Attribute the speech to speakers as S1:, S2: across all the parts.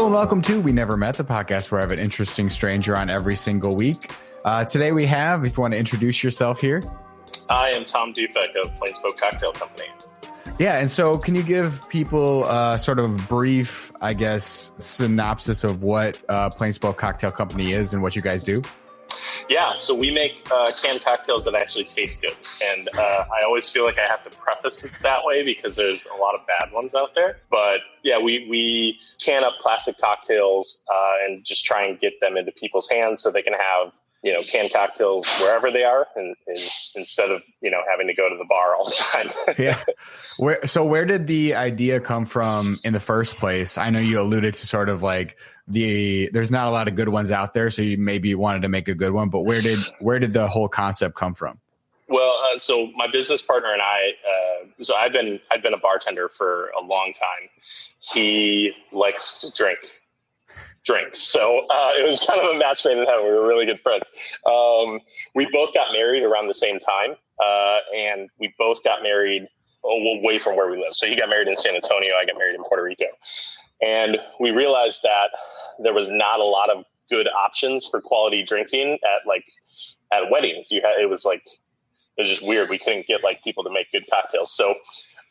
S1: and welcome to We Never Met, the podcast where I have an interesting stranger on every single week. Today we have, if you want to introduce yourself here.
S2: I am Tom Dufek of Plainspoke Cocktail Company.
S1: Yeah, and so can you give people sort of a brief, I guess, synopsis of what Plainspoke Cocktail Company is and what you guys do?
S2: Yeah, so we make canned cocktails that actually taste good. And I always feel like I have to preface it that way because there's a lot of bad ones out there. But yeah, we can up classic cocktails and just try and get them into people's hands so they can have, canned cocktails wherever they are and instead of, having to go to the bar all the time.
S1: Yeah. Where did the idea come from in the first place? I know you alluded to sort of like there's not a lot of good ones out there, so you maybe wanted to make a good one, but where did the whole concept come from?
S2: Well, so my business partner and I, so I'd been a bartender for a long time. He likes to drink drinks. So it was kind of a match made in heaven. We were really good friends. We both got married around the same time, and we both got married away from where we live. So he got married in San Antonio. I got married in Puerto Rico. And we realized that there was not a lot of good options for quality drinking at weddings. It was just weird. We couldn't get people to make good cocktails. So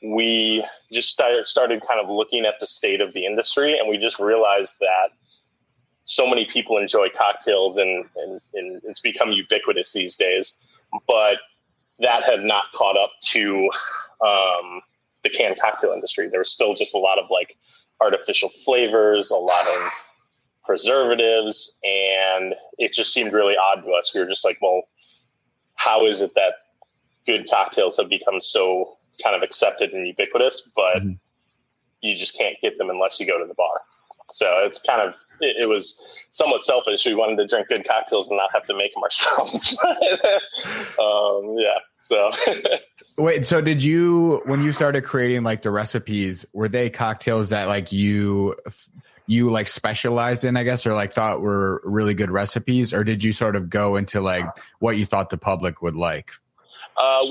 S2: we just started kind of looking at the state of the industry, and we just realized that so many people enjoy cocktails and it's become ubiquitous these days, but that had not caught up to the canned cocktail industry. There was still just a lot of artificial flavors, a lot of preservatives, and it just seemed really odd to us. We were just like, well, how is it that good cocktails have become so kind of accepted and ubiquitous, but you just can't get them unless you go to the bar? So it's kind of, it was somewhat selfish. We wanted to drink good cocktails and not have to make them ourselves. Yeah. So.
S1: Wait, so when you started creating the recipes, were they cocktails that you specialized in, I guess, or thought were really good recipes? Or did you sort of go into what you thought the public would like?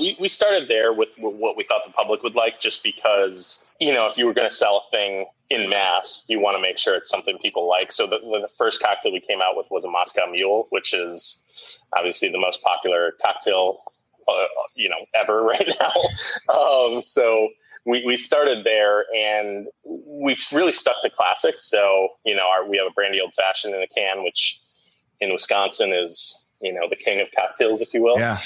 S2: We started there with what we thought the public would like, just because, if you were going to sell a thing in mass, you want to make sure it's something people like. So the first cocktail we came out with was a Moscow Mule, which is obviously the most popular cocktail, ever right now. So we started there, and we've really stuck to classics. So, we have a brandy old fashioned in a can, which in Wisconsin is, the king of cocktails, if you will.
S1: Yeah.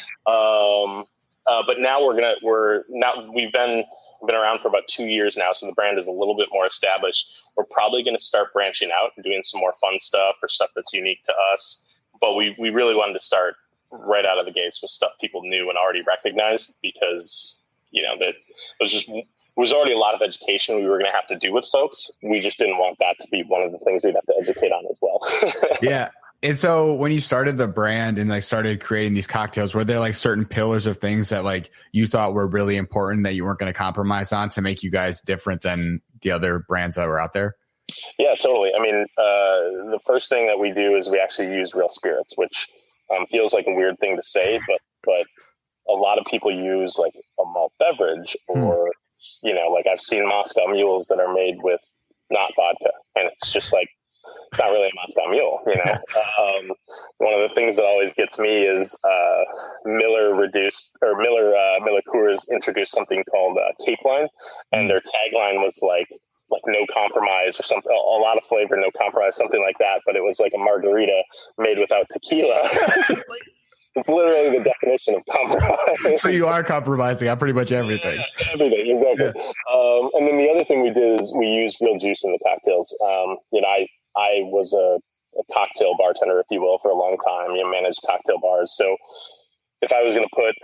S2: But now we've been around for about 2 years now. So the brand is a little bit more established. We're probably going to start branching out and doing some more fun stuff or stuff that's unique to us. But we really wanted to start right out of the gates with stuff people knew and already recognized, because, that was already a lot of education we were going to have to do with folks. We just didn't want that to be one of the things we'd have to educate on as well.
S1: Yeah. And so when you started the brand and started creating these cocktails, were there certain pillars of things that you thought were really important that you weren't going to compromise on to make you guys different than the other brands that were out there?
S2: Yeah, totally. I mean, the first thing that we do is we actually use real spirits, which feels like a weird thing to say, but a lot of people use a malt beverage or, I've seen Moscow Mules that are made with not vodka, and it's just it's not really a Moscow Mule, One of the things that always gets me is Miller Coors introduced something called Cape Line, and their tagline was no compromise or something, a lot of flavor, no compromise, something like that. But it was a margarita made without tequila. It's literally the definition of compromise. So
S1: you are compromising on pretty much everything.
S2: Yeah, everything, exactly. Yeah. And then the other thing we did is we used real juice in the cocktails. I was a cocktail bartender, if you will, for a long time. Managed cocktail bars. So if I was going to put,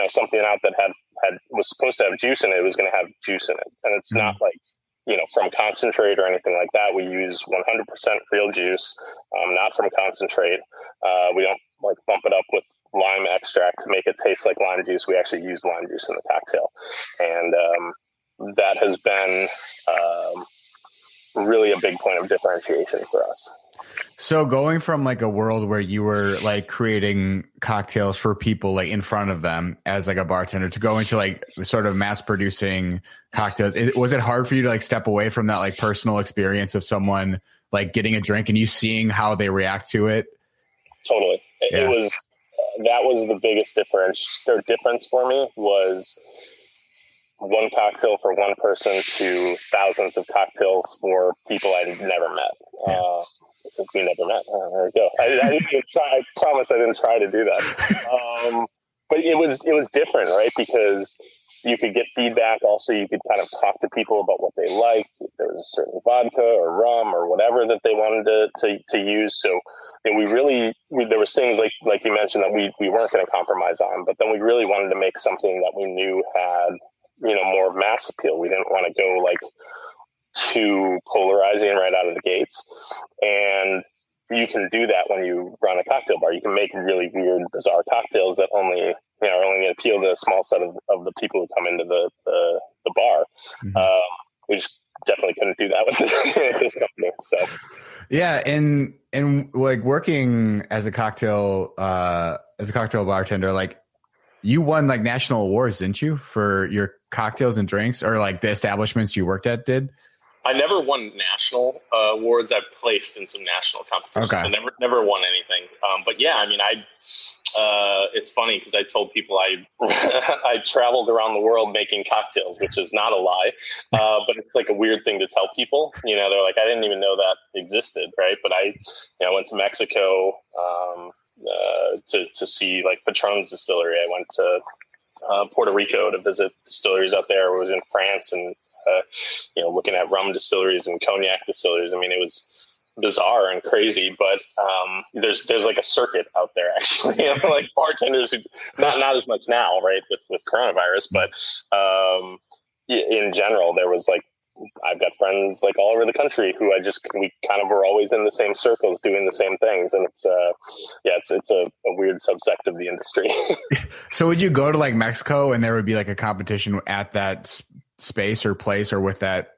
S2: something out that was supposed to have juice in it, it was going to have juice in it. And it's not from concentrate or anything like that. We use 100% real juice, not from concentrate. We don't bump it up with lime extract to make it taste like lime juice. We actually use lime juice in the cocktail. And that has been really a big point of differentiation for us.
S1: So going from like a world where you were like creating cocktails for people like in front of them as like a bartender to go into like sort of mass producing cocktails, was it hard for you to like step away from that like personal experience of someone like getting a drink and you seeing how they react to it?
S2: Totally.
S1: Yeah.
S2: It was, that was the biggest difference for me, was one cocktail for one person to thousands of cocktails for people I never met.
S1: Yeah.
S2: We never met. There we go. I didn't even try. I promise I didn't try to do that. But it was different, right? Because you could get feedback. Also, you could kind of talk to people about what they liked. If there was a certain vodka or rum or whatever that they wanted to use. So there was things like you mentioned that we weren't going to compromise on. But then we really wanted to make something that we knew had, more mass appeal. We didn't want to go like too polarizing right out of the gates. And you can do that when you run a cocktail bar. You can make really weird, bizarre cocktails that only appeal to a small set of the people who come into the bar. Mm-hmm. We just definitely couldn't do that with this company. So
S1: yeah, and like working as a cocktail bartender, like you won like national awards, didn't you, for your cocktails and drinks, or like the establishments you worked at did?
S2: I never won national awards. I placed in some national competitions. Okay. I never won anything. But yeah, I mean, it's funny because I told people I traveled around the world making cocktails, which is not a lie. But it's like a weird thing to tell people. They're like, I didn't even know that existed, right? But I went to Mexico to see like Patron's distillery. I went to Puerto Rico to visit distilleries out there. I was in France and looking at rum distilleries and cognac distilleries. I mean, it was bizarre and crazy, but there's like a circuit out there actually, like bartenders who not as much now, right, with coronavirus, but in general, there was like, I've got friends like all over the country who we kind of were always in the same circles doing the same things. And it's a weird subsect of the industry.
S1: So would you go to like Mexico and there would be like a competition at that space or place or with that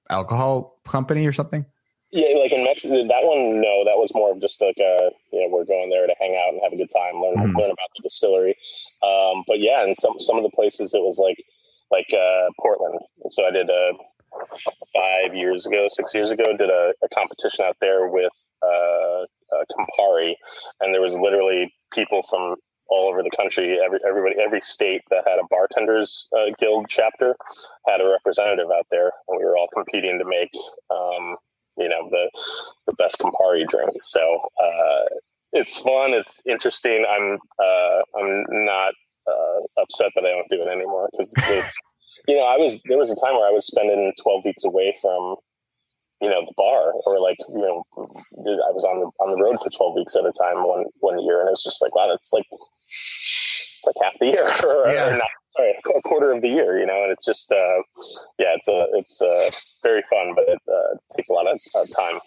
S1: alcohol company or something?
S2: Yeah, like in Mexico, that one, no, that was more of just like we're going there to hang out and have a good time, learn about the distillery. But yeah, and some of the places it was like Portland. So I did 6 years ago, did a competition out there with Campari, and there was literally people from all over the country. Every state that had a bartenders guild chapter had a representative out there, and we were all competing to make the best Campari drink. So it's fun, it's interesting. I'm not upset that I don't do it anymore, because it's there was a time where I was spending 12 weeks away from the bar, or like I was on the road for 12 weeks at a time one year, and it was just like, wow, it's like half the year, or not, sorry, a quarter of the year, and it's just it's very fun, but it takes a lot of time.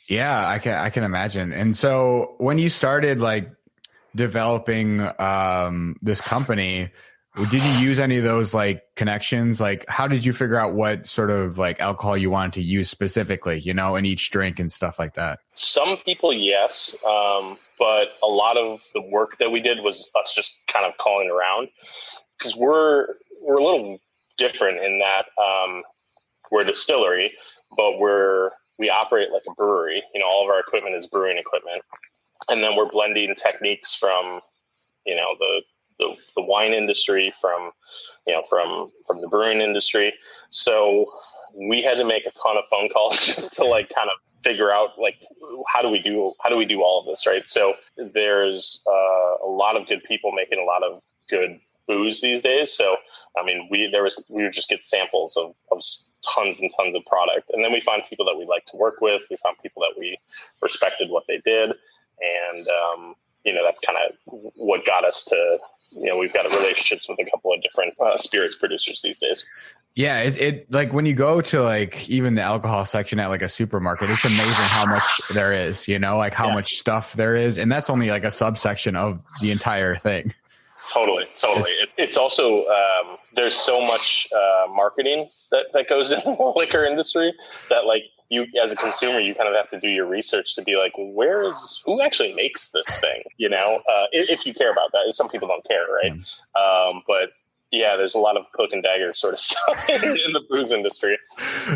S1: Yeah, I can imagine. And so when you started like developing this company, did you use any of those like connections? Like, how did you figure out what sort of like alcohol you wanted to use specifically, in each drink and stuff like that?
S2: Some people, yes. But a lot of the work that we did was us just kind of calling around, because we're a little different in that we're a distillery, but we operate like a brewery. All of our equipment is brewing equipment, and then we're blending techniques from the wine industry, from the brewing industry. So we had to make a ton of phone calls just to like kind of figure out like how do we do all of this, right? So there's a lot of good people making a lot of good booze these days. So I mean, we would just get samples of tons and tons of product, and then we find people that we like to work with. We found people that we respected what they did, and that's kind of what got us to. We've got relationships with a couple of different spirits producers these days.
S1: Yeah, it like when you go to like even the alcohol section at like a supermarket, it's amazing how much there is, like how much stuff there is. And that's only like a subsection of the entire thing.
S2: Totally. Totally. It's also, there's so much marketing that goes in the liquor industry that like you as a consumer, you kind of have to do your research to be like, who actually makes this thing? You know, if you care about that. Some people don't care, right? But yeah, there's a lot of cloak and dagger sort of stuff in the booze industry.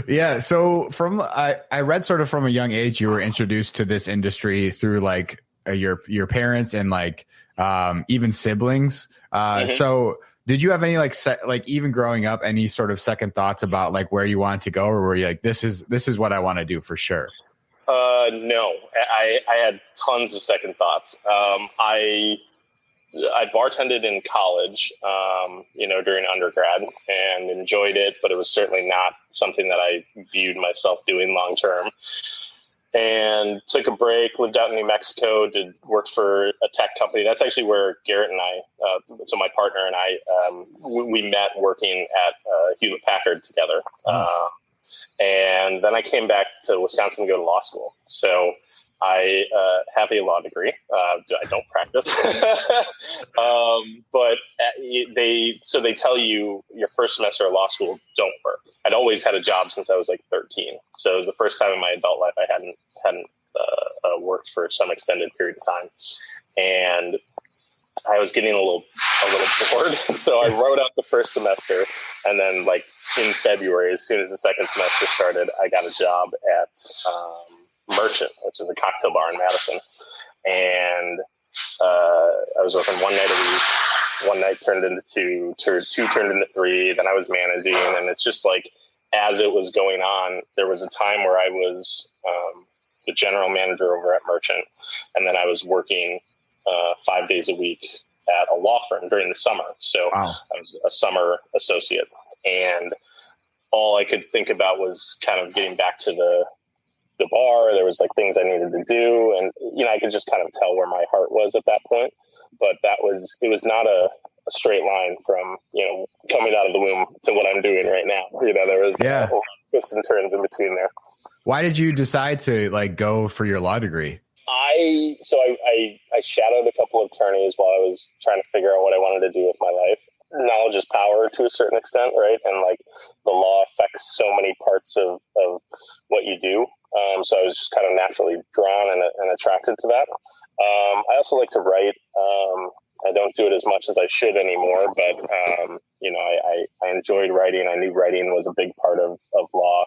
S1: Yeah. So I read sort of from a young age, you were introduced to this industry through like your parents and like even siblings. So did you have any like even growing up, any sort of second thoughts about like where you wanted to go, or were you like, this is what I want to do for sure?
S2: No, I had tons of second thoughts. I bartended in college, during undergrad and enjoyed it, but it was certainly not something that I viewed myself doing long term. And took a break, lived out in New Mexico, worked for a tech company. That's actually where Garrett and I, so my partner and I, we met working at Hewlett Packard together. And then I came back to Wisconsin to go to law school. So I have a law degree. I don't practice, but they tell you your first semester of law school don't work. I'd always had a job since I was like 13, so it was the first time in my adult life I hadn't worked for some extended period of time, and I was getting a little bored. So I wrote out the first semester, and then like in February, as soon as the second semester started, I got a job at Merchant, which is a cocktail bar in Madison. And I was working one night a week. One night turned into two turned into three. Then I was managing. And it's just like, as it was going on, there was a time where I was the general manager over at Merchant. And then I was working 5 days a week at a law firm during the summer. So wow. I was a summer associate. And all I could think about was kind of getting back to the bar. There was like things I needed to do, and I could just kind of tell where my heart was at that point. But it was not a straight line from coming out of the womb to what I'm doing right now. There was a whole lot of twists and turns in between there.
S1: Why did you decide to like go for your law degree?
S2: I shadowed a couple of attorneys while I was trying to figure out what I wanted to do with my life. Knowledge is power to a certain extent, right? And like the law affects so many parts of what you do. So I was just kind of naturally drawn and attracted to that. I also like to write. I don't do it as much as I should anymore, but I enjoyed writing. I knew writing was a big part of law,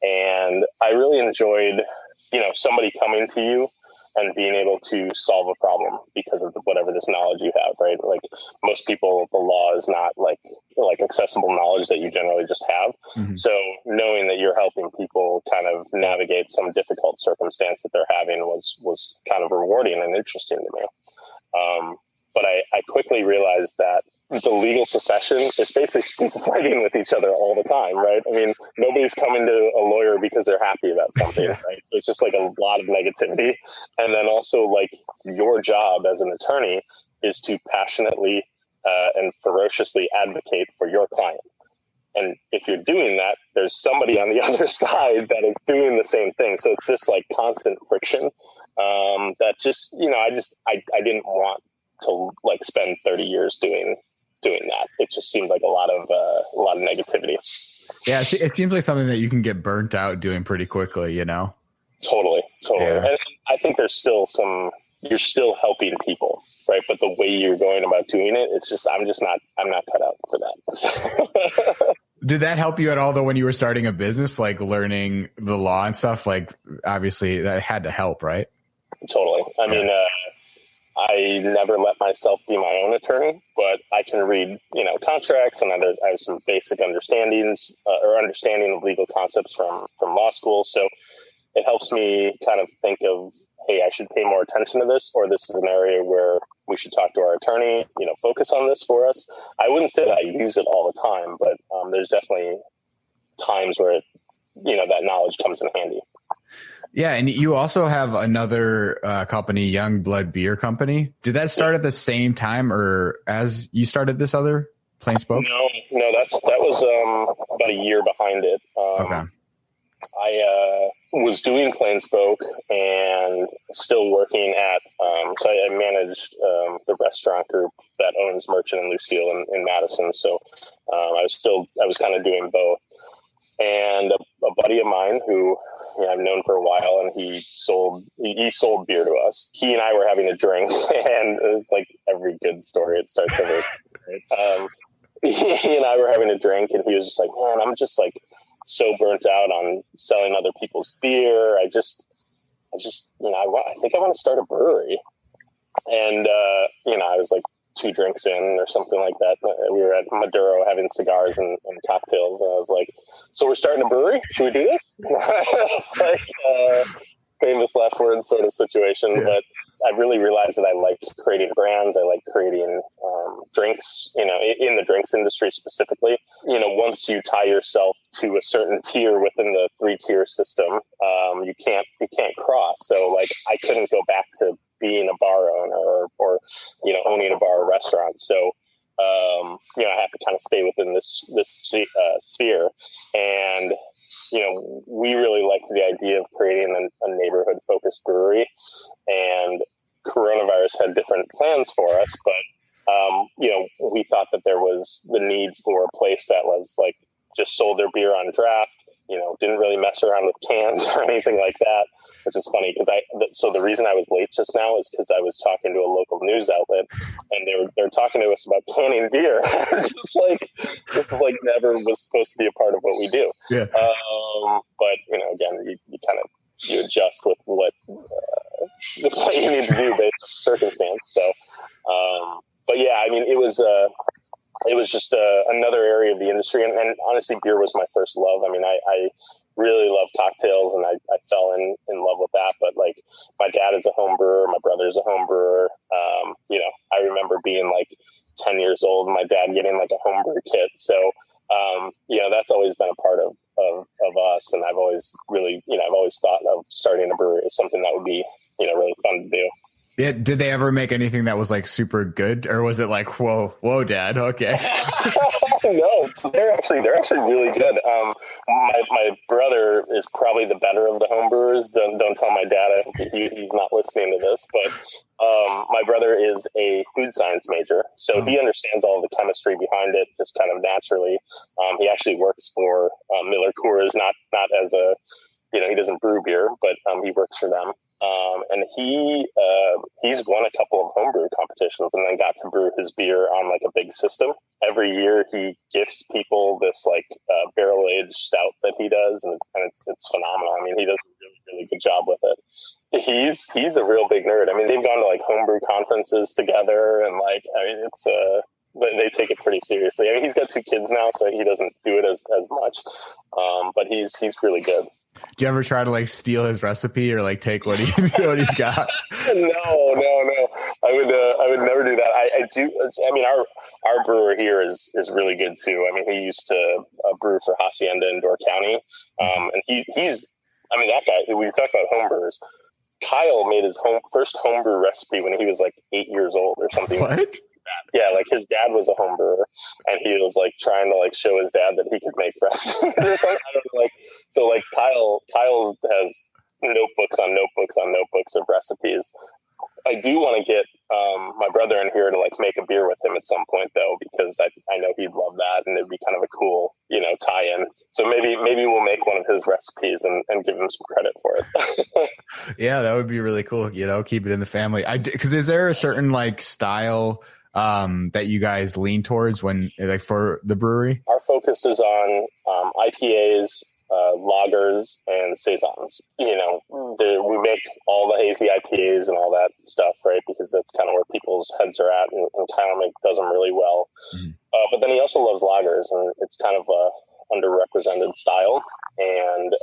S2: and I really enjoyed somebody coming to you and being able to solve a problem because of whatever this knowledge you have, right? Like most people, the law is not like accessible knowledge that you generally just have. Mm-hmm. So knowing that you're helping people kind of navigate some difficult circumstance that they're having was kind of rewarding and interesting to me. But I quickly realized that the legal profession is basically fighting with each other all the time, right? I mean, nobody's coming to a lawyer because they're happy about something, right? So it's just like a lot of negativity. And then also like your job as an attorney is to passionately and ferociously advocate for your client. And if you're doing that, there's somebody on the other side that is doing the same thing. So it's this like constant friction that just, I didn't want to like spend 30 years doing that. It just seemed like a lot of negativity.
S1: Yeah, it seems like something that you can get burnt out doing pretty quickly,
S2: Totally. Yeah. And I think there's still you're still helping people, right? But the way you're going about doing it, it's just I'm not cut out for that.
S1: Did that help you at all though when you were starting a business, like learning the law and stuff? Like obviously that had to help, right?
S2: Totally. I mean, I never let myself be my own attorney, but I can read, contracts, and I have some basic understanding of legal concepts from law school. So it helps me kind of think of, hey, I should pay more attention to this, or this is an area where we should talk to our attorney, focus on this for us. I wouldn't say that I use it all the time, but there's definitely times where, that knowledge comes in handy.
S1: Yeah, and you also have another company, Young Blood Beer Company. Did that start at the same time or as you started this other Plain Spoke?
S2: No, that was about a year behind it.
S1: Okay.
S2: I was doing Plain Spoke and still working at, so I managed the restaurant group that owns Merchant and Lucille in Madison. So I was kind of doing both. And a buddy of mine who I've known for a while, and he sold beer to us. He and I were having a drink, and it's like every good story, it starts over. He and I were having a drink, and he was just like, man, I'm just like so burnt out on selling other people's beer. I think I want to start a brewery. And, I was like 2 drinks in or something like that. We were at Maduro having cigars and cocktails. And I was like, so we're starting a brewery? Should we do this? It's like famous last words sort of situation. Yeah. But I really realized that I like creating brands. I like creating drinks, in the drinks industry specifically. Once you tie yourself to a certain tier within the 3-tier system, you can't cross. So like I couldn't go back to being a bar owner or owning a bar or restaurant. So, I have to kind of stay within this sphere. And, we really liked the idea of creating a neighborhood focused brewery, and coronavirus had different plans for us, but, we thought that there was the need for a place that was like just sold their beer on draft, didn't really mess around with cans or anything like that, which is funny because so the reason I was late just now is because I was talking to a local news outlet, and they're talking to us about canning beer. This is like never was supposed to be a part of what we do. Yeah. But again, you adjust with what you need to do based on circumstance. So, but yeah, I mean, it was just another area of the industry. And honestly, beer was my first love. I mean, I really love cocktails, and I fell in love with that. But like my dad is a home brewer. My brother's a home brewer. I remember being like 10 years old and my dad getting like a home brew kit. So, that's always been a part of us. And I've always really, I've always thought of starting a brewery as something that would be, really fun to do.
S1: Yeah. Did they ever make anything that was like super good, or was it like, whoa, Dad? Okay.
S2: No, they're actually really good. My brother is probably the better of the homebrewers. Don't tell my dad. He's not listening to this, but my brother is a food science major, so he understands all the chemistry behind it just kind of naturally. He actually works for Miller Coors, not as a, he doesn't brew beer, but he works for them. And he's won a couple of homebrew competitions and then got to brew his beer on like a big system. Every year he gifts people this like barrel aged stout that he does, and it's phenomenal. I mean, he does a really, really good job with it. He's a real big nerd. I mean, they've gone to like homebrew conferences together, and like, I mean, it's they take it pretty seriously. I mean, he's got 2 kids now, so he doesn't do it as much. But he's really good.
S1: Do you ever try to like steal his recipe or like take what he's got?
S2: No. I would never do that. I do. I mean, our brewer here is really good too. I mean, he used to brew for Hacienda in Door County. And he's, I mean, that guy, we talk about homebrewers. Kyle made his first homebrew recipe when he was like 8 years old or something.
S1: What?
S2: Yeah, like his dad was a home brewer, and he was like trying to like show his dad that he could make recipes or something. I don't know, like, so like Kyle has notebooks on notebooks on notebooks of recipes. I do want to get my brother in here to like make a beer with him at some point though, because I know he'd love that, and it'd be kind of a cool, tie-in. So maybe we'll make one of his recipes and give him some credit for it.
S1: Yeah, that would be really cool. Keep it in the family. Because is there a certain like style that you guys lean towards when like for the brewery?
S2: Our focus is on IPAs, lagers, and saisons. We make all the hazy IPAs and all that stuff, right? Because that's kind of where people's heads are at, and Kyle does them really well. Mm-hmm. But then he also loves lagers, and it's kind of a underrepresented style. And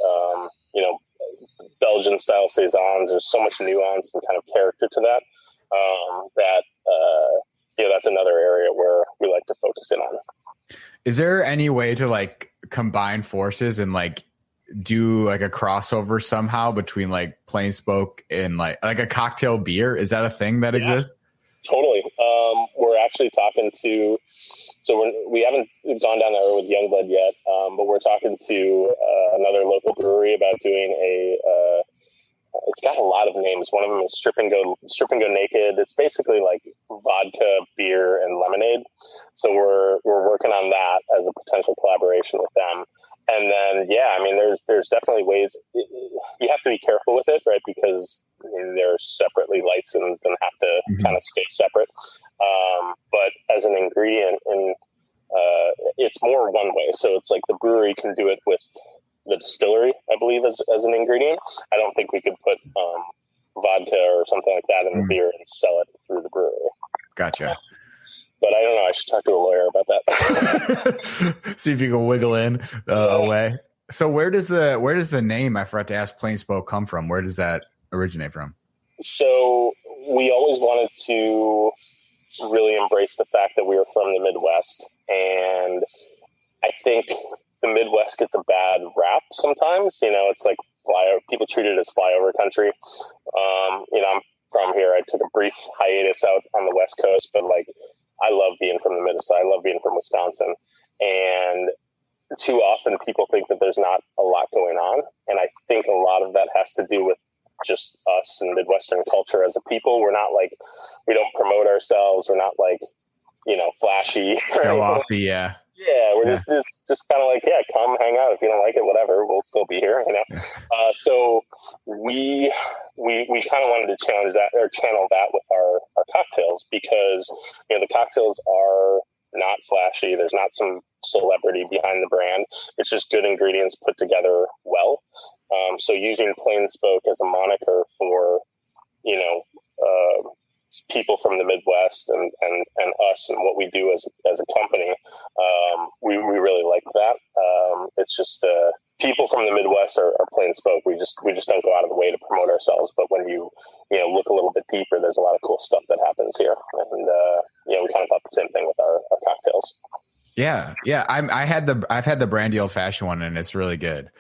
S2: Belgian style saisons, there's so much nuance and kind of character to that that's another area where we like to focus in on.
S1: Is there any way to like combine forces and like do like a crossover somehow between like Plain Spoke and like a cocktail beer? Is that a thing that exists?
S2: Totally. We're actually talking to, we haven't gone down that road with Youngblood yet, but we're talking to another local brewery about doing it's got a lot of names. One of them is Strip and Go Naked. It's basically like vodka, beer, and lemonade. So we're working on that as a potential collaboration with them. And then, yeah, I mean, there's definitely ways you have to be careful with it, right? Because they're separately licensed and have to kind of stay separate. But as an ingredient, it's more one way. So it's like the brewery can do it with the distillery, I believe, as an ingredient. I don't think we could put vodka or something like that in the beer and sell it through the brewery.
S1: Gotcha.
S2: But I don't know. I should talk to a lawyer about that.
S1: See if you can wiggle in away. So where does the name, I forgot to ask, Plain Spoke, come from? Where does that originate from?
S2: So we always wanted to really embrace the fact that we were from the Midwest, and I think the Midwest gets a bad rap sometimes. It's like people treat it as flyover country. I'm from here. I took a brief hiatus out on the West Coast, but like I love being from the Midwest. I love being from Wisconsin, and too often people think that there's not a lot going on, and I think a lot of that has to do with just us and Midwestern culture as a people. We're not like, we don't promote ourselves. We're not like, flashy.
S1: Show offy, yeah.
S2: Yeah, we're just kind of like, yeah, come hang out. If you don't like it, whatever, we'll still be here, So we kind of wanted to challenge that or channel that with our cocktails, because the cocktails are not flashy. There's not some celebrity behind the brand. It's just good ingredients put together well. So using Plain Spoke as a moniker for people from the Midwest and us and what we do as a company, we really like that. It's just people from the Midwest are Plain Spoke. We just don't go out of the way to promote ourselves. But when you look a little bit deeper, there's a lot of cool stuff that happens here. And we kind of thought the same thing with our cocktails.
S1: Yeah. I've had the brandy old fashioned one, and it's really good.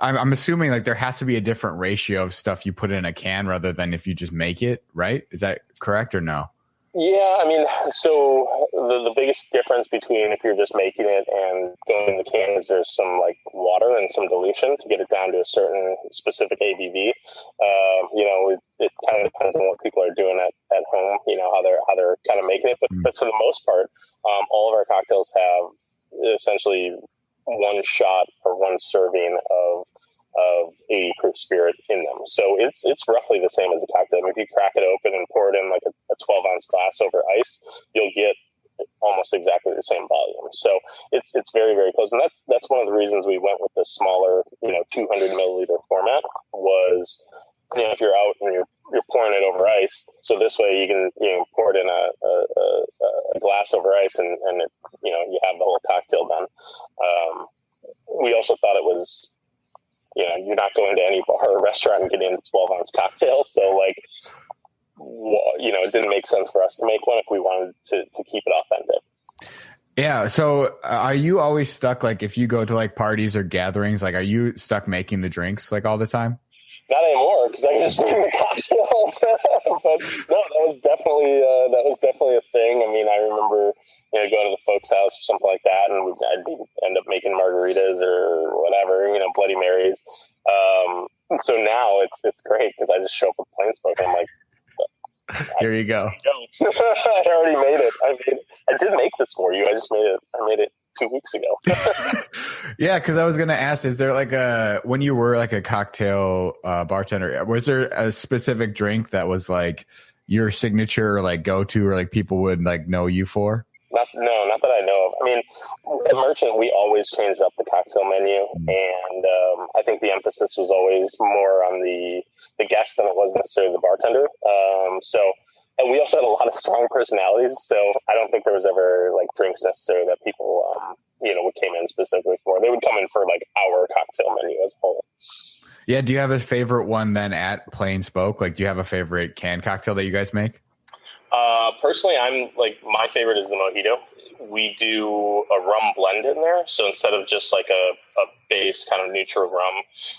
S1: I'm assuming like there has to be a different ratio of stuff you put in a can rather than if you just make it, right? Is that correct or no?
S2: Yeah, I mean, so the biggest difference between if you're just making it and going in the can is there's some like water and some dilution to get it down to a certain specific ABV. It kind of depends on what people are doing at home, how they're kind of making it. But for the most part, all of our cocktails have essentially one shot or one serving of 80 proof spirit in them. So it's roughly the same as a cocktail. I mean, if you crack it open and pour it in like a 12 ounce glass over ice, you'll get almost exactly the same volume. So it's very, very close. And that's one of the reasons we went with the smaller, 200 milliliter format was, if you're out and you're pouring it over ice, so this way you can pour it in a glass over ice and it, you have the whole cocktail done. We also thought it was, you're not going to any bar or restaurant and getting a 12 ounce cocktail. So like, it didn't make sense for us to make one if we wanted to keep it authentic.
S1: Yeah. So are you always stuck? Like if you go to like parties or gatherings, like are you stuck making the drinks like all the time?
S2: Not anymore, because I just made the cocktail. But no, that was definitely a thing. I mean, I remember going to the folks' house or something like that, and I'd end up making margaritas or whatever, Bloody Marys. So now it's great because I just show up with Plain Spoke and I'm like,
S1: here you go.
S2: I already made it. I did make this for you. I made it 2 weeks ago.
S1: Yeah, because I was going to ask, is there like when you were like a cocktail bartender, was there a specific drink that was like your signature or like go-to or like people would like know you for?
S2: Not that I know of. I mean, at Merchant, we always changed up the cocktail menu, and I think the emphasis was always more on the guest than it was necessarily the bartender. And we also had a lot of strong personalities, so I don't think there was ever like drinks necessarily that people, came in specifically for. They would come in for like our cocktail menu as a whole.
S1: Yeah. Do you have a favorite one then at Plain Spoke? Like, do you have a favorite canned cocktail that you guys make?
S2: Personally, I'm like, my favorite is the mojito. We do a rum blend in there. So instead of just like a base kind of neutral rum,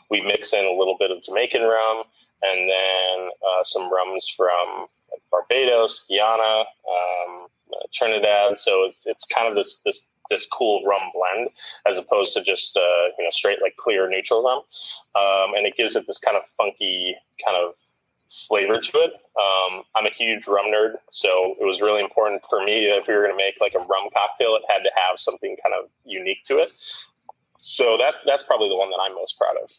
S2: we mix in a little bit of Jamaican rum and then some rums from Barbados, Guyana, Trinidad. So it's kind of this this cool rum blend, as opposed to just straight like clear neutral rum, and it gives it this kind of funky kind of flavor to it. I'm a huge rum nerd, so it was really important for me that if we were going to make like a rum cocktail, it had to have something kind of unique to it. So that's probably the one that I'm most proud of.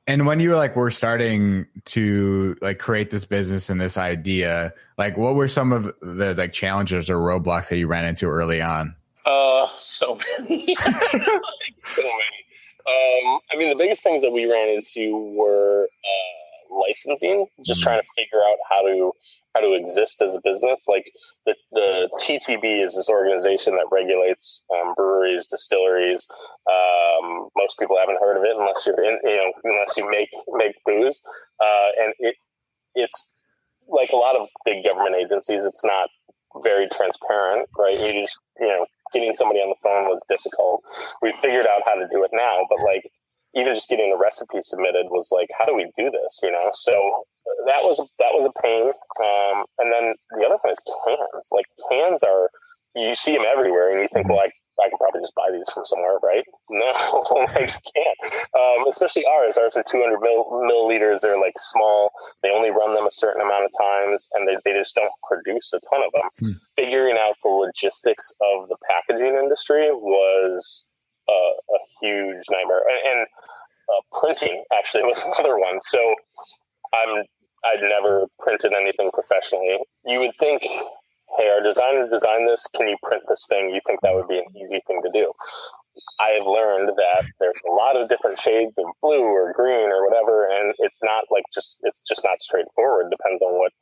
S1: And when you were starting to like create this business and this idea, like what were some of the like challenges or roadblocks that you ran into early on?
S2: So many. So many. I mean, the biggest things that we ran into were licensing, just trying to figure out how to exist as a business. Like the TTB is this organization that regulates breweries, distilleries. Most people haven't heard of it unless unless you make booze, and it's like a lot of big government agencies. It's not very transparent, right? You just getting somebody on the phone was difficult. We figured out how to do it now, but like even just getting the recipe submitted was like, how do we do this? So that was a pain. And then the other thing is cans. Like cans you see them everywhere, and you think, well, I could probably just buy these from somewhere, right? No, like you can't. Especially ours. Ours are 200 milliliters. They're like small. They only run them a certain amount of times, and they just don't produce a ton of them. Figuring out the logistics of the packaging industry was a huge nightmare. And printing actually was another one. So I'd never printed anything professionally. You would think, hey, our designer designed this. Can you print this thing? You think that would be an easy thing to do. I have learned that there's a lot of different shades of blue or green or whatever, and it's just not straightforward. Depends on what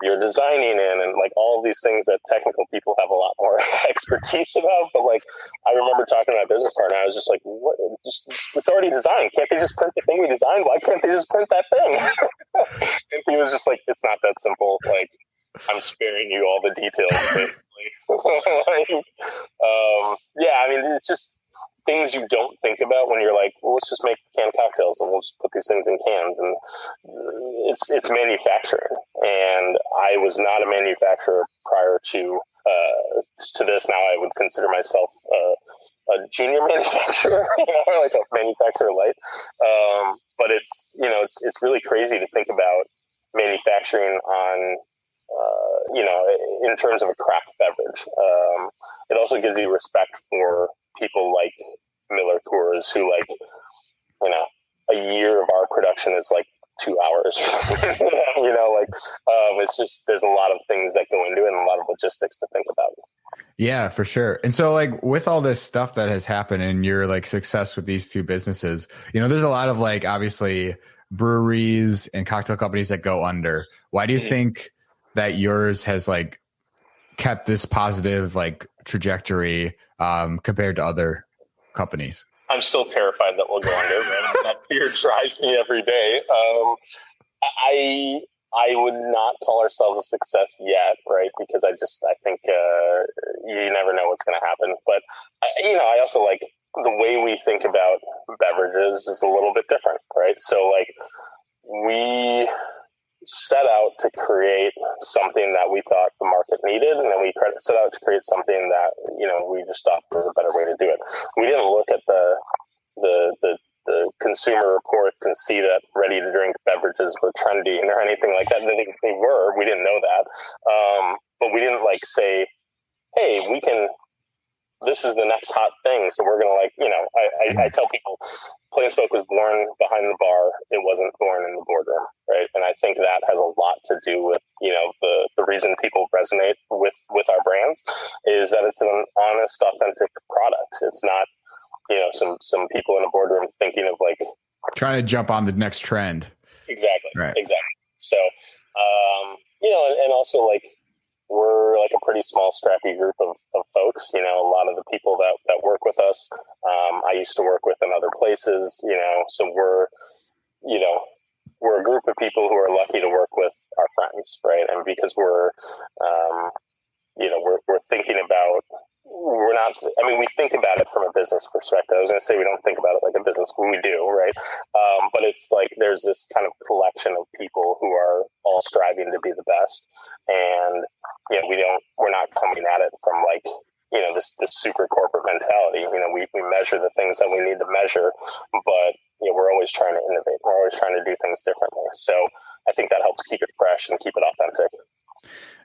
S2: you're designing in, and like all of these things that technical people have a lot more expertise about. But like, I remember talking to my business partner, I was just like, "What? It's already designed. Can't they just print the thing we designed? Why can't they just print that thing?" And he was just like, "It's not that simple. Like, I'm sparing you all the details." Basically. Yeah, I mean, it's just things you don't think about when you're like, well, let's just make canned cocktails and we'll just put these things in cans. And it's manufacturing. And I was not a manufacturer prior to this. Now I would consider myself a junior manufacturer, or like a manufacturer light. But it's really crazy to think about manufacturing on, in terms of a craft beverage. It also gives you respect for people like Miller Coors, who a year of our production is like 2 hours. It's just, there's a lot of things that go into it and a lot of logistics to think about.
S1: Yeah, for sure. And so like with all this stuff that has happened and your like success with these two businesses, there's a lot of like obviously breweries and cocktail companies that go under. Why do you think that yours has like kept this positive like trajectory compared to other companies?
S2: I'm still terrified that we'll go under. Right? That fear drives me every day. I would not call ourselves a success yet, right? Because I think you never know what's going to happen. But I also like the way we think about beverages is a little bit different, right? So like we set out to create something that we thought the market needed, and then we set out to create something that we just thought was a better way to do it. We didn't look at the consumer reports and see that ready to drink beverages were trending or anything like that. They were. We didn't know that, but we didn't like say, hey, this is the next hot thing, so we're gonna I tell people Plain Spoke was born behind the bar. It wasn't born in the boardroom, right? And I think that has a lot to do with the reason people resonate with our brands is that it's an honest, authentic product. It's not some people in a boardroom thinking of like
S1: trying to jump on the next trend.
S2: Exactly.
S1: Right.
S2: Exactly. So and also like we're like a pretty small, scrappy group of folks. A lot of the people that work with us, I used to work with in other places. So we're a group of people who are lucky to work with our friends, right? And because we're thinking about. We think about it from a business perspective. I was going to say we don't think about it like a business, but we do, right? But it's like there's this kind of collection of people who are all striving to be the best, and we're not coming at it from like this super corporate mentality. We measure the things that we need to measure, but we're always trying to innovate. We're always trying to do things differently. So I think that helps keep it fresh and keep it authentic.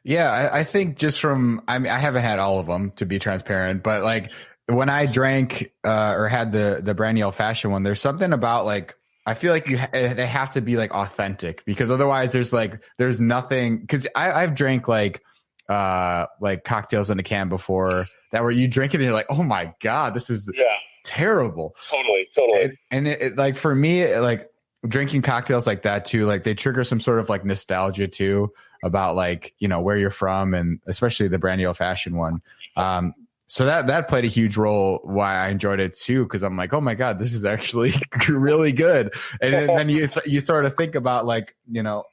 S1: Yeah, I think I haven't had all of them, to be transparent, but like when I drank or had the brandy old fashioned one, there's something about like, I feel like they have to be like authentic, because otherwise there's nothing, because I've drank like cocktails in a can before that where you drink it and you're like, oh my God, this is terrible.
S2: Totally.
S1: And it like, for me, like drinking cocktails like that too, like they trigger some sort of like nostalgia too about like, where you're from, and especially the brandy old fashioned one. So that played a huge role why I enjoyed it too, because I'm like, oh my God, this is actually really good. And then you sort of think about like,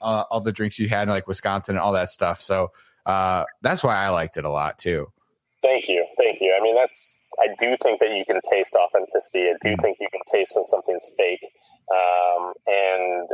S1: all the drinks you had in like Wisconsin and all that stuff. So that's why I liked it a lot too.
S2: Thank you. I mean, I do think that you can taste authenticity. I do think you can taste when something's fake. And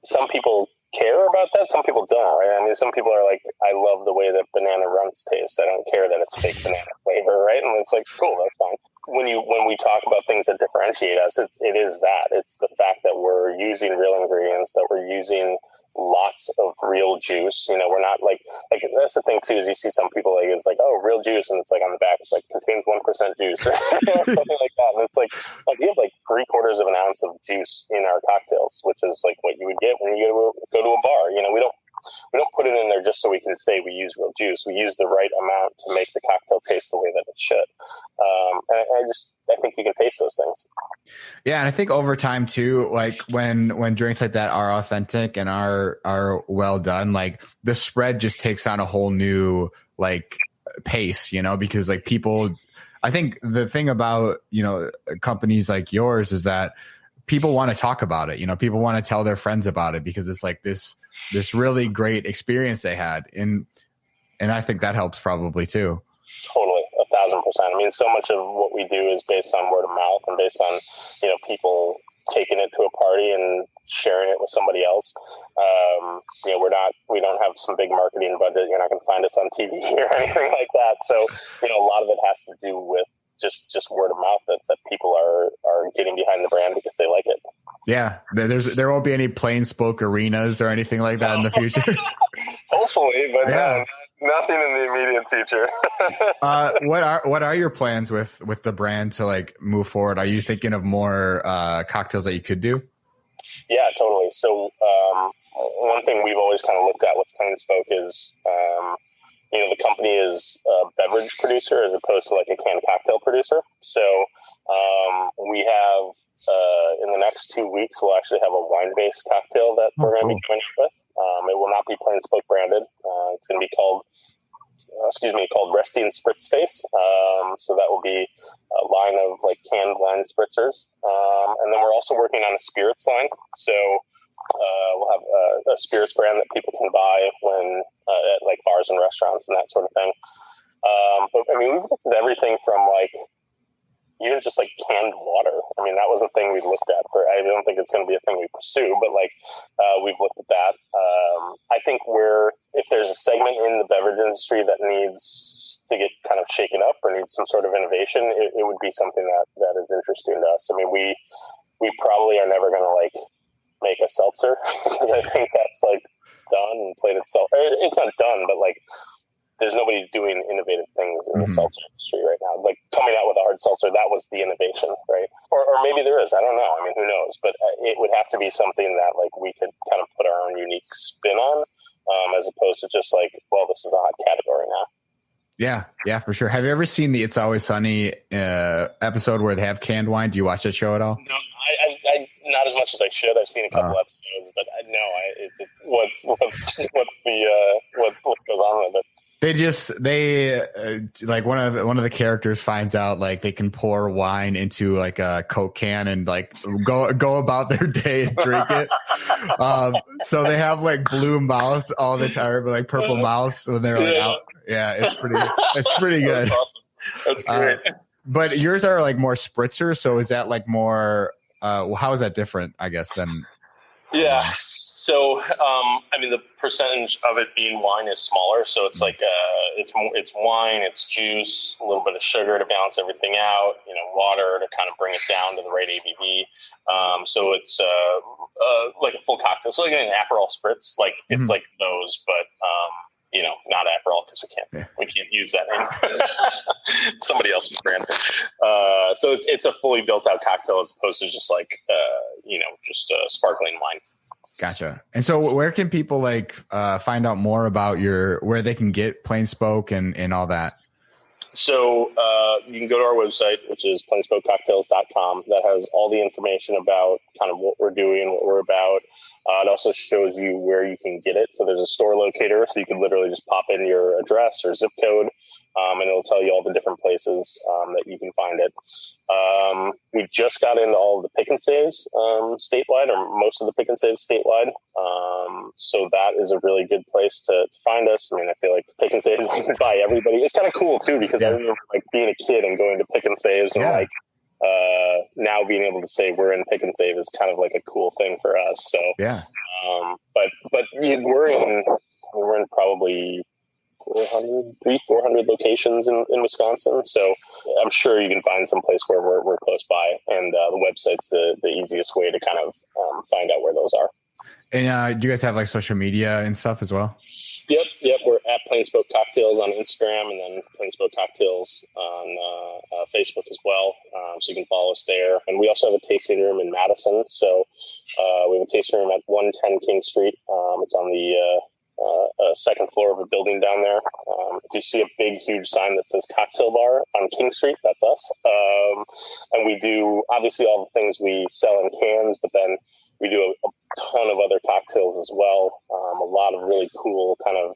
S2: some people care about that. Some people don't, right? I mean, some people are like, I love the way that banana runs taste. I don't care that it's fake banana flavor, right? And it's like, cool, that's fine. When we talk about things that differentiate us, it is that. It's the fact that we're using real ingredients, that we're using lots of real juice. We're not like that's the thing too, is you see some people like, it's like, oh, real juice, and it's like on the back, it's like contains 1% juice or something like that. And it's like we have like 3/4 of an ounce of juice in our cocktails, which is like what you would get when you go to a bar. We don't put it in there just so we can say we use real juice. We use the right amount to make the cocktail taste the way that it should. And I think you can taste those things.
S1: Yeah, and I think over time too, like when drinks like that are authentic and are well done, like the spread just takes on a whole new like pace, because like people, I think the thing about companies like yours is that people want to talk about it. People want to tell their friends about it because it's like this really great experience they had. And I think that helps probably too.
S2: Totally. 1,000%. I mean, so much of what we do is based on word of mouth and based on, people taking it to a party and sharing it with somebody else. We don't have some big marketing budget. You're not going to find us on TV or anything like that. So, a lot of it has to do with just word of mouth that people are getting behind the brand because they like it.
S1: Yeah, there won't be any plain spoke arenas or anything like that in the future.
S2: Hopefully, but no, nothing in the immediate future.
S1: What are your plans with the brand to like move forward? Are you thinking of more cocktails that you could do?
S2: Yeah, totally. So one thing we've always kind of looked at with plain spoke is the company is a beverage producer as opposed to like a canned cocktail producer. So we have in the next 2 weeks, we'll actually have a wine-based cocktail that we're going to be coming up with. It will not be plain spoke branded. It's going to be called Resty and Spritz Face. So that will be a line of like canned wine spritzers. And then we're also working on a spirits line. So we'll have a spirits brand that people can buy when at like bars and restaurants and that sort of thing. But I mean, we've looked at everything from like even just like canned water. I mean, that was a thing we looked at. I don't think it's going to be a thing we pursue, but like we've looked at that. I think if there's a segment in the beverage industry that needs to get kind of shaken up or needs some sort of innovation, it would be something that is interesting to us. I mean, we probably are never going to like make a seltzer because I think that's like done and played itself. It's not done, but like there's nobody doing innovative things in the seltzer industry right now. Like coming out with a hard seltzer, that was the innovation, right? Or maybe there is. I don't know. I mean, who knows? But it would have to be something that like we could kind of put our own unique spin on, as opposed to just like, well, this is a hot category now.
S1: Yeah, for sure. Have you ever seen the It's Always Sunny episode where they have canned wine? Do you watch that show at all?
S2: No, I not as much as I should. I've seen a couple episodes, but what goes on with it?
S1: They like one of the characters finds out like they can pour wine into like a Coke can and like go about their day and drink it. So they have like blue mouths all the time, but like purple mouths when they're like out. Yeah, it's pretty good.
S2: That's awesome. That's great.
S1: But yours are like more spritzer. So is that like more? How is that different? I guess than.
S2: Yeah. So, I mean, the percentage of it being wine is smaller. So it's like, it's wine, it's juice, a little bit of sugar to balance everything out, water to kind of bring it down to the right ABV. So it's, like a full cocktail. So like an Aperol spritz, like it's like those, but, not Aperol because we can't use that name. Somebody else's brand. So it's a fully built out cocktail as opposed to just like, just sparkling wine.
S1: Gotcha. And so where can people find out more about where they can get Plain Spoke and all that?
S2: So you can go to our website, which is plainspokecocktails.com. That has all the information about kind of what we're doing, what we're about. It also shows you where you can get it. So there's a store locator, so you can literally just pop in your address or zip code, and it'll tell you all the different places that you can find it. We just got into all of the pick and saves statewide, or most of the pick and saves statewide. So that is a really good place to find us. I mean, I feel like pick and save by everybody. It's kind of cool too, because I remember being a kid and going to pick and saves and now being able to say we're in pick and save is kind of like a cool thing for us. So but we're in probably 400 locations in Wisconsin. So I'm sure you can find some place where we're close by, and the website's the easiest way to kind of find out where those are.
S1: And do you guys have social media and stuff as well?
S2: Yep. We're at Plain Spoke Cocktails on Instagram, and then Plain Spoke Cocktails on Facebook as well. So you can follow us there. And we also have a tasting room in Madison. So we have a tasting room at 110 King Street. It's on the second floor of a building down there. If you see a big, huge sign that says cocktail bar on King Street, that's us. And we do obviously all the things we sell in cans, but then we do a ton of other cocktails as well. A lot of really cool kind of,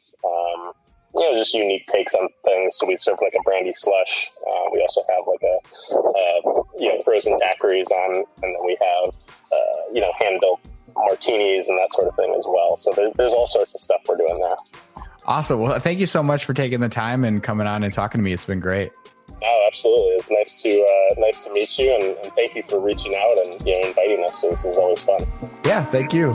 S2: just unique takes on things. So we serve like a brandy slush. We also have like a frozen daiquiris on, and then we have, hand-built martinis and that sort of thing as well. So there's all sorts of stuff we're doing there. Awesome. Well, thank you so much for taking the time and coming on and talking to me. It's been great. Oh, absolutely. It's nice to meet you, and thank you for reaching out and inviting us. So this is always fun. Yeah, thank you.